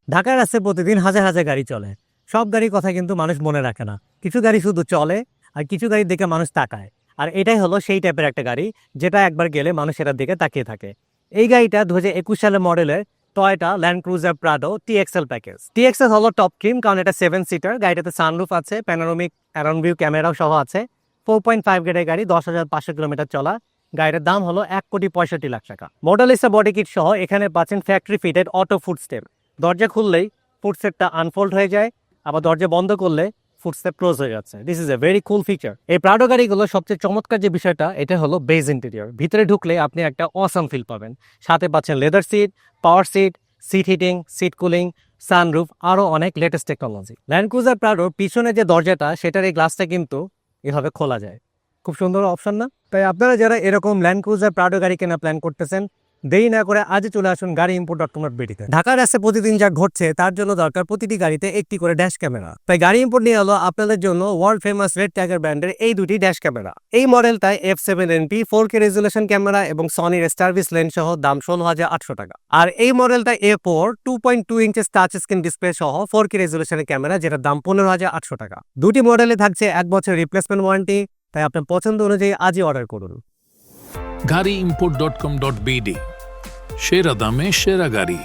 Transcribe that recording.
ঢাকার রাস্তায় প্রতিদিন হাজার হাজার গাড়ি চলে। সব গাড়ির কথা কিন্তু মানুষ মনে রাখে না। কিছু গাড়ি শুধু চলে, আর কিছু গাড়ি দেখে মানুষ তাকায়। আর এটাই হলো সেই টাইপের একটা গাড়ি, যেটা একবার গেলে মানুষ এটার দিকে তাকিয়ে থাকে। এই গাড়িটা 2021 সালের মডেলের Toyota Land Cruiser Prado TXL package. TXL হলো টপ ট্রিম, কারণ এটা 7 সিটার। গাড়িটাতে সানরুফ আছে, প্যানোরামিক অ্যারাউন্ড ভিউ ক্যামেরাও সহ আছে। 4.5 গ্রেডের গাড়ি, 10,500 কিলোমিটার চলা। গাড়িটার দাম হলো 1,65,00,000 টাকা। মডেল ইসা বডি কিট সহ এখানে পাচ্ছেন ফ্যাক্টরি ফিটেড অটো ফুটস্টেপ। দরজা খুললেই ফুটস্টেপটা আনফোল্ড হয়ে যায়, আবার দরজা বন্ধ করলে ফুটস্টেপ ক্লোজ হয়ে যাচ্ছে। This is a very cool feature. এই প্রাডো গাড়িগুলো সবচেয়ে চমৎকার যে বিষয়টা, এটা হলো বেজ ইন্টেরিয়র। ভিতরে ঢুকলে আপনি একটা অসাম ফিল পাবেন। সাথে পাচ্ছেন leather seat, power seat, seat heating, seat cooling, sunroof, আরও অনেক লেটেস্ট টেকনোলজি। ল্যান্ড ক্রুজার প্রাডোর পিছনে যে দরজাটা, সেটার এই গ্লাসটা কিন্তু এভাবে খোলা যায়। খুব সুন্দর অপশন না? তাই আপনারা যারা এরকম ল্যান্ড ক্রুজার প্রাডো গাড়ি কেনা প্ল্যান করতেছেন, দেরি না করে আজই চলে আসুন গাড়িইম্পোর্ট.com.bd-তে। ঢাকার রাস্তায় প্রতিদিন যা ঘটছে, তার জন্য দরকার প্রতিটি গাড়িতে একটি করে ড্যাশ ক্যামেরা। তাই গাড়ি ইম্পোর্ট নিয়ে হলো আপনাদের জন্য ওয়ার্ল্ড ফেমাস রেড টাইগার ব্র্যান্ডের এই দুটি ড্যাশ ক্যামেরা। এই মডেলটায় F7NP 4K রেজুলেশন ক্যামেরা এবং সনির স্টারভিস লেন্স সহ দাম 16,800 টাকা। আর এই মডেলটায় A4 2.2 inches touch screen display সহ 4K রেজুলেশনের ক্যামেরা, যেটার দাম 15,800 টাকা। দুটি মডেলে থাকছে 1 বছর রিপ্লেসমেন্ট ওয়ারেন্টি। তাই আপনার পছন্দ অনুযায়ী আজই অর্ডার করুন। গাড়িইম্পোর্ট.com.bd, সেরা দামে সেরা গাড়ি।